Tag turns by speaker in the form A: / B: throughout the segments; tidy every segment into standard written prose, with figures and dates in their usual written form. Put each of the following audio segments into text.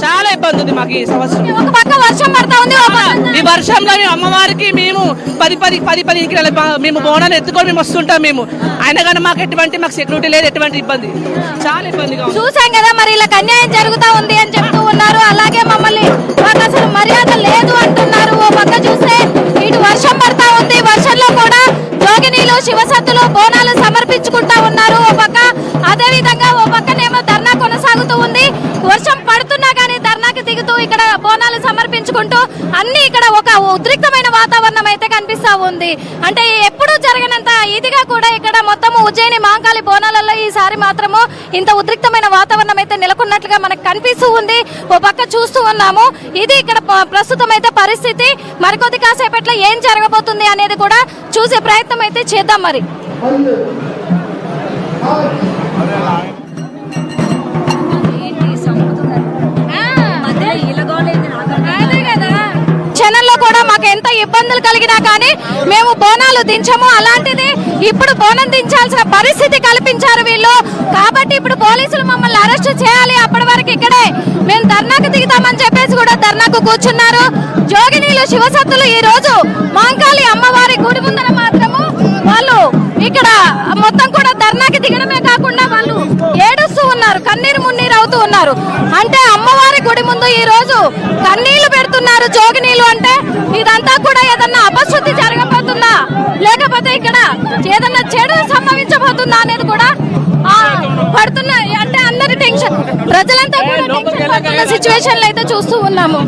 A: చాలా ఇబ్బంది ఉంది మాకు ఈ సంవత్సరం.
B: ఒక పక్క వర్షం పడతా ఉంది,
A: ఈ వర్షంలో అమ్మవారికి మేము 10 కిలోల మేము బోనాలు ఎత్తుకొని మేము వస్తుంటాం. మేము అయినా కానీ మాకు మాకు సెక్యూరిటీ లేదు, ఎటువంటి ఇబ్బంది, చాలా ఇబ్బందిగా
B: చూసాం కదా. మరి ఇలా అన్యాయం జరుగుతా ఉంది అని చెప్తూ ఉన్నారు. అలాగే మమ్మల్ని మాకు అసలు మర్యాద లేదు అంటున్నారు. ఓ పక్క చూస్తే ఇటు వర్షం పడతా ఉంది, వర్షంలో కూడా జోగినీలు శివసత్తులు బోనాలు సమర్పించుకుంటా ఉన్నారు. ఓ పక్క అదే విధంగా ఓ పక్కనేమో ధర్నా కొనసాగుతూ ఉంది. వర్షం పడుతున్నా కానీ ధర్నాకి దిగుతూ ఇక్కడ బోనాలు సమర్పించుకుంటూ అన్ని ఇక్కడ ఒక ఉద్రిక్తమైన వాతావరణం అయితే కనిపిస్తా ఉంది. అంటే ఎప్పుడు జరగనంత ఇదిగా కూడా ఇక్కడ మొత్తము ఉజ్జయిని మహంకాళి బోనాలలో ఈసారి మాత్రము ఇంత ఉద్రిక్తమైన వాతావరణం అయితే నెలకొన్నట్లుగా మనకు కనిపిస్తూ ఉంది. ఓ పక్క చూస్తూ ఉన్నాము. ఇది ఇక్కడ ప్రస్తుతం అయితే పరిస్థితి. మరికొద్ది కాసేపట్లో ఏం జరగబోతుంది అనేది కూడా చూసే ప్రయత్నం అయితే చేద్దాం. మరి క్షణంలో కూడా మాకు ఎంత ఇబ్బందులు కలిగినా కానీ మేము బోనాలు దించము. అలాంటిది ఇప్పుడు బోనం దించాల్సిన పరిస్థితి కల్పించారు వీళ్ళు. కాబట్టి ఇప్పుడు పోలీసులు మమ్మల్ని అరెస్ట్ చేయాలి, అప్పటి వరకు ఇక్కడే మేము ధర్నాకు దిగుతామని చెప్పేసి కూడా ధర్నాకు కూర్చున్నారు. జోగినీలు శివసత్తులు ఈ రోజు మహంకాళి అమ్మవారి గుడి ముందర మాత్రము వాళ్ళు ఇక్కడ మొత్తం కూడా ధర్నాకి దిగడమే కాకుండా వాళ్ళు ఏడుస్తూ ఉన్నారు, కన్నీరు మున్నీరు అవుతూ ఉన్నారు. అంటే అమ్మవారి గుడి ముందు ఈ రోజు కన్నీళ్లు పెడుతున్నారు జోగినీలు. అంటే ఇదంతా కూడా ఏదన్నా అపశుద్ధి జరగబోతుందా, లేకపోతే ఇక్కడ ఏదన్నా చెడు సంభవించబోతుందా అనేది కూడా పడుతున్నా. అంటే అందరి టెన్షన్, ప్రజలంతా కూడా టెన్షన్ పడుతున్న సిచ్యువేషన్లు అయితే చూస్తూ ఉన్నాము.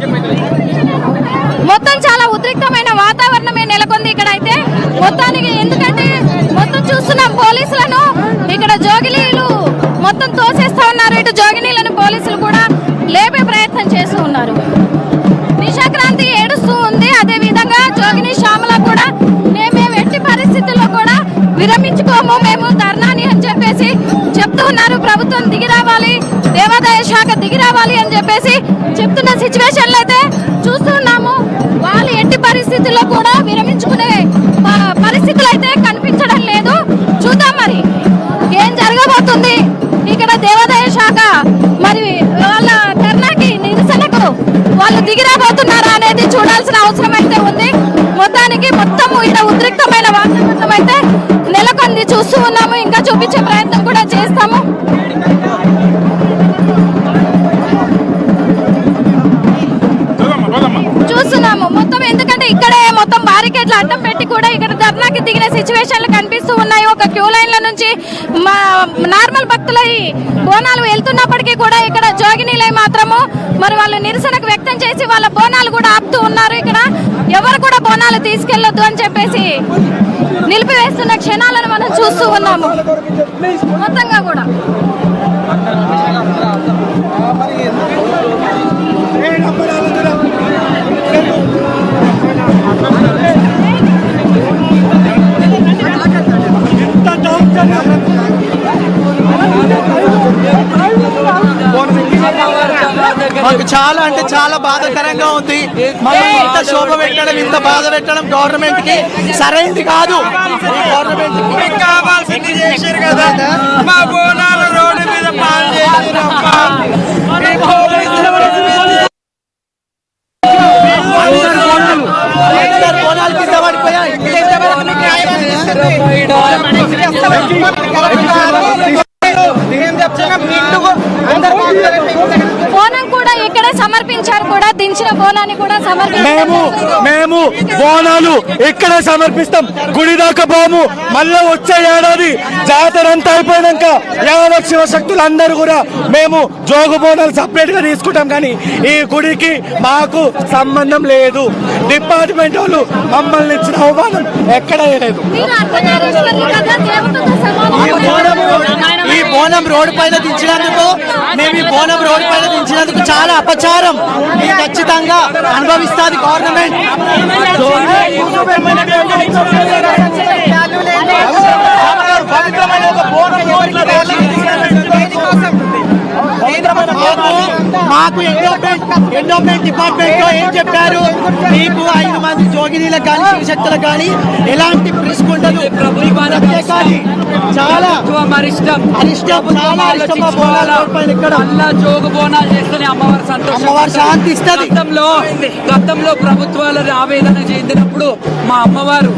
B: మొత్తం చాలా ఉద్రిక్తమైన వాతావరణమే నెలకొంది ఇక్కడ అయితే మొత్తానికి. ఎందుకంటే మొత్తం చూస్తున్నాం పోలీసులను ఇక్కడ జోగినీలు మొత్తం తోసేస్తా ఉన్నారు. ఇటు జోగినీలను పోలీసులు కూడా లేపే ప్రయత్నం చేస్తూ ఉన్నారు. నిశాక్రాంతి ఏడుస్తూ ఉంది. అదే విధంగా జోగిని శ్యామల కూడా మేము ఎట్టి పరిస్థితుల్లో కూడా విరమించుకోము మేము ధర్నాని అని చెప్పేసి చెప్తూ ఉన్నారు. ప్రభుత్వం దిగి రావాలి, దేవాదాయ శాఖ దిగి రావాలి అని చెప్పేసి చెప్తున్న సిచ్యువేషన్లు అయితే చూస్తున్నాము. వాళ్ళు ఎట్టి పరిస్థితుల్లో కూడా విరమించుకునే పరిస్థితులు అయితే కనిపించడం లేదు. చూద్దాం మరి ఏం జరగబోతుంది. ఇక్కడ దేవాదాయ శాఖ మరి వాళ్ళ ధర్నాకి నిరసనకు వాళ్ళు దిగిరాబోతున్నారా అనేది చూడాల్సిన అవసరం అయితే ఉంది. మొత్తానికి మొత్తం ఇక్కడ ఉద్రిక్తమైన వాతావరణం అయితే నెలకొంది చూస్తూ ఉన్నాము. ఇంకా చూపించే ప్రయత్నం కూడా చేస్తాము. చూస్తున్నాము మొత్తం. ఎందుకంటే ఇక్కడే మొత్తం బారికేడ్లు అడ్డం పెట్టి కూడా ఇక్కడ ధర్నాకి దిగిన సిచ్యువేషన్లు కనిపిస్తూ ఉన్నాయి. ఒక క్యూ లైన్ల నుంచి నార్మల్ భక్తుల బోనాలు వెళ్తున్నప్పటికీ కూడా ఇక్కడ జోగినీలై మాత్రము మరి వాళ్ళు నిరసనకు వ్యక్తం చేసి వాళ్ళ బోనాలు కూడా ఆపుతూ ఉన్నారు. ఇక్కడ ఎవరు కూడా బోనాలు తీసుకెళ్లొద్దు అని చెప్పేసి నిలిపివేస్తున్న క్షణాలను మనం చూస్తూ ఉన్నాము. మొత్తంగా కూడా
C: మాకు చాలా అంటే చాలా బాధాకరంగా ఉంది. మమ్మల్ని ఇంత శోభ పెట్టడం, ఇంత బాధ పెట్టడం గవర్నమెంట్ కి సరైనది కాదు. గవర్నమెంట్ కావాల్సింది చేశారు కదా. మా బోనాలు రోడ్డు మీద బోనాలు కింద పడిపోయాయి.
B: బోనం కూడా ఇక్కడే సమర్పించారు. కూడా దించిన బోనాన్ని కూడా
D: మేము బోనాలు ఇక్కడే సమర్పిస్తాం. గుడి దాకా పోము. మళ్ళీ వచ్చే ఏడాది జాతర అంతా అయిపోయినాక యావత్ శివశక్తులు అందరూ కూడా మేము జోగు బోనాలు సపరేట్ గా తీసుకుంటాం. కానీ ఈ గుడికి మాకు సంబంధం లేదు. డిపార్ట్మెంట్ వాళ్ళు మమ్మల్ని ఇచ్చిన ఆహ్వానం ఎక్కడ లేదు.
C: ఈ బోనం రోడ్డు పైన దించినందుకు మేము ఈ బోనం రోడ్డు పైన దించినందుకు చాలా అపచారం. ఇది ఖచ్చితంగా అనుభవిస్తుంది గవర్నమెంట్. మాకు ఎండోమెంట్ డిపార్ట్మెంట్ లో ఏం చెప్పారు, మీకు 5 మంది జోగినీలకు కానీ శివశక్తులకు కానీ ఎలాంటి రిస్క్ ఉండదు, చాలా అరిష్టం
E: జోగు బోనాలు చేస్తేనే అమ్మవారు సంతోషం,
C: అమ్మవారు శాంతి ఇస్తుంది.
E: గతంలో ప్రభుత్వాలను ఆవేదన చెందినప్పుడు మా అమ్మవారు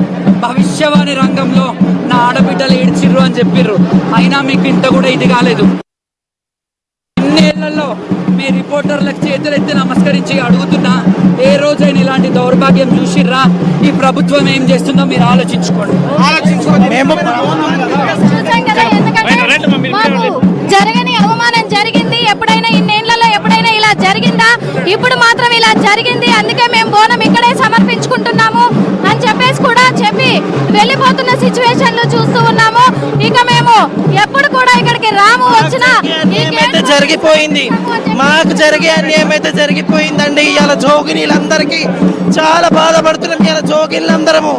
E: భవిష్యవాణి రంగంలో నా ఆడబిడ్డలు ఏడ్చిర్రు అని చెప్పిర్రు. అయినా మీకు ఇంత కూడా ఇది కాలేదు. ఇన్నేళ్లలో మీ రిపోర్టర్లకు చేతులెత్తి నమస్కరించి అడుగుతున్నా, ఏ రోజైనా ఇలాంటి దౌర్భాగ్యం చూసిర్రా? ఈ ప్రభుత్వం ఏం చేస్తుందో మీరు ఆలోచించుకోండి.
C: మేము
B: చూసాం కదా, ఎందుకంటే మాకు జరగని అవమానం జరిగింది. ఎప్పుడైనా ఇన్నేళ్లలో ఎప్పుడైనా ఇలా జరిగిందా? ఇప్పుడు మాత్రం ఇలా జరిగింది. అందుకే మేము బోనం ఇక్కడే సమర్పించుకుంటున్నాము అని చెప్పేసి కూడా చెప్పి వెళ్ళిపోతున్న సిచ్యువేషన్లు చూస్తూ ఉన్నాము. ఇక మేము ఎప్పుడు కూడా ఇక్కడికి రాము. వచ్చినా
C: ఏమైతే జరిగిపోయింది, మాకు జరిగే అన్యాయం అయితే జరిగిపోయిందండి. ఇవాళ జోగినీలందరికీ చాలా బాధపడుతున్నాం. ఇవాళ జోగినీలందరము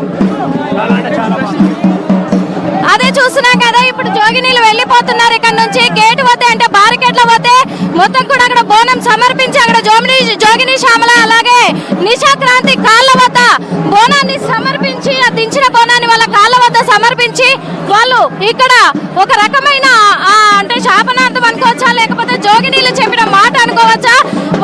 B: అదే చూస్తున్నాం కదా. ఇప్పుడు జోగినీలు వెళ్ళిపోతున్నారు ఇక్కడ నుంచి. గేట్ వద్ద అంటే బారికేట్ల వద్ద మొత్తం కూడా అక్కడ బోనం సమర్పించి అక్కడ జోగిని శ్యామల అలాగే నిశా క్రాంతి కాళ్ళ వద్ద బోనాన్ని సమర్పించి ఆ దించిన బోనాన్ని వాళ్ళ కాళ్ళ వద్ద సమర్పించి వాళ్ళు ఇక్కడ ఒక రకమైన అంటే శాపనార్థం అనుకోవచ్చా, లేకపోతే జోగినీలు చెప్పిన మాట అనుకోవచ్చా,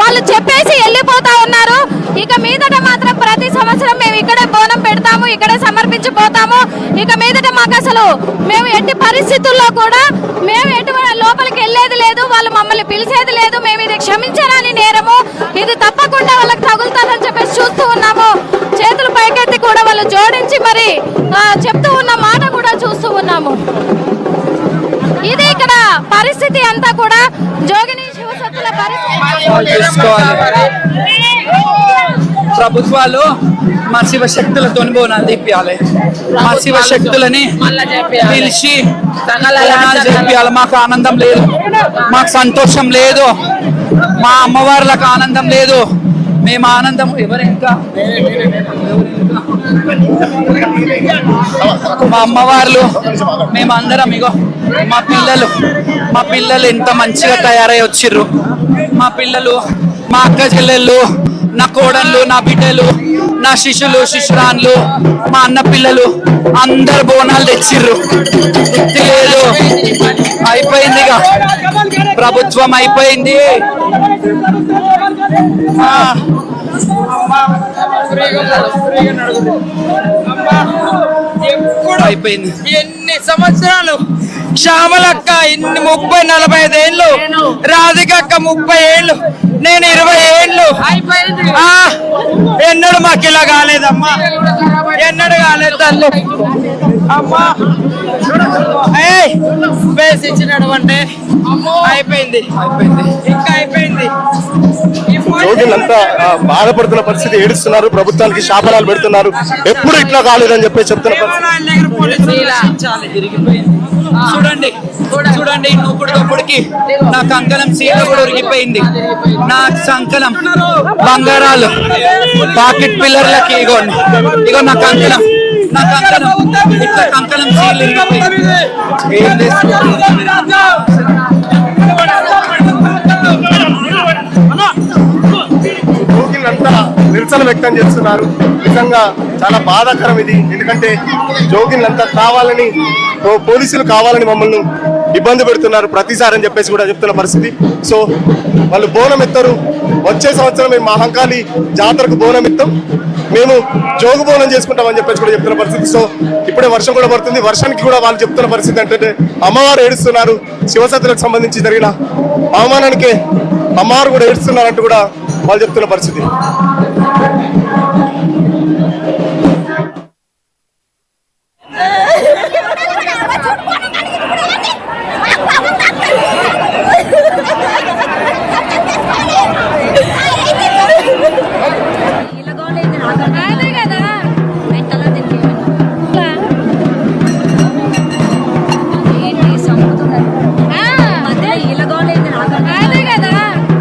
B: వాళ్ళు చెప్పేసి వెళ్ళిపోతా ఉన్నారు. ఇక మీదట మాత్రం ప్రతి సంవత్సరం మేము ఇక్కడే బోనం పెడతాము, ఇక్కడే సమర్పించిపోతాము. ఇక మీదట మాకు అసలు మేము ఎట్టి పరిస్థితుల్లో కూడా మేము ఎటువంటి లోపలికి వెళ్ళేది లేదు, వాళ్ళు మమ్మల్ని పిలిచేది లేదు. మేము ఇది క్షమించరాని నేరము, ఇది తప్పకుండా వాళ్ళకి తగులుతారని చెప్పేసి చూస్తూ ఉన్నాము. చేతులు పైకెత్తి కూడా వాళ్ళు జోడించి మరి చెప్తూ ఉన్న మాట కూడా చూస్తూ ఉన్నాము. ఇది ఇక్కడ పరిస్థితి అంతా కూడా జోగిని శివశక్తుల పరిస్థితి.
E: ప్రభుత్వాలు మా శివశక్తులతో బోనాలు తెప్పియాలి, మా శివశక్తులని పిలిచి బోనాలు తెప్పియాలి. మాకు ఆనందం లేదు, మాకు సంతోషం లేదు, మా అమ్మవార్లకు ఆనందం లేదు. మేము ఆనందం ఎవరింకా మా అమ్మవార్లు మేమందరం ఇగో మా పిల్లలు ఎంత మంచిగా తయారై వచ్చిర్రు. మా పిల్లలు, మా అక్క చెల్లెళ్ళు, నా కోడళ్ళు, నా బిడ్డలు, నా శిష్యులు శిష్యురాన్లు, మా అన్న పిల్లలు అందరు బోనాలు తెచ్చిర్రు. వృత్తి లేదు, అయిపోయిందిగా ప్రభుత్వం అయిపోయింది. అయిపోయింది.
F: ఎన్ని సంవత్సరాలు శ్యామలక్క ఇన్ని 30-45 ఏళ్ళు, రాధికక్క 30 ఏళ్ళు, నేను 20 ఏళ్ళు. ఎన్నడు మాకు ఇలా కాలేదమ్మా, ఎన్నడు కాలేదు తల్లి. అమ్మా బేస్ ఇచ్చినాడు అంటే అయిపోయింది, ఇంకా అయిపోయింది.
D: జోగిలంతా బాధపడుతున్న పరిస్థితి, ఏడుస్తున్నారు, ప్రభుత్వానికి శాపనాలు పెడుతున్నారు. ఎప్పుడు ఇట్లా కాలేదని చెప్పి చెప్తున్నారు.
E: చూడండి చూడండి, నూపుడికి నా కంకణం సీల కూడా ఉరిగిపోయింది. నా సంకలం బంగారాలు పాకెట్ పిల్లర్లకి ఇగోండి, ఇగో నా కంకణం ఇట్లా కంకణం సీలు ఇరిగిపోయింది. ఏం
D: జోగిలంతా నిరసన వ్యక్తం చేస్తున్నారు. నిజంగా చాలా బాధాకరం ఇది. ఎందుకంటే జోగిలంతా కావాలని, పోలీసులు కావాలని మమ్మల్ని ఇబ్బంది పెడుతున్నారు ప్రతిసారి అని చెప్పేసి కూడా చెప్తున్న పరిస్థితి. సో వాళ్ళు బోనం ఎత్తారు. వచ్చే సంవత్సరం మేము మహంకాళి జాతరకు బోనం ఎత్తాం, మేము జోగు బోనం చేసుకుంటామని చెప్పేసి కూడా చెప్తున్న పరిస్థితి. సో ఇప్పుడే వర్షం కూడా పడుతుంది. వర్షానికి కూడా వాళ్ళు చెప్తున్న పరిస్థితి ఏంటంటే అమ్మవారు ఏడుస్తున్నారు. శివశక్తులకు సంబంధించి జరిగిన అవమానానికి అమ్మవారు కూడా ఏడుస్తున్నారంటూ కూడా వాళ్ళు చెప్తున్న పరిస్థితి.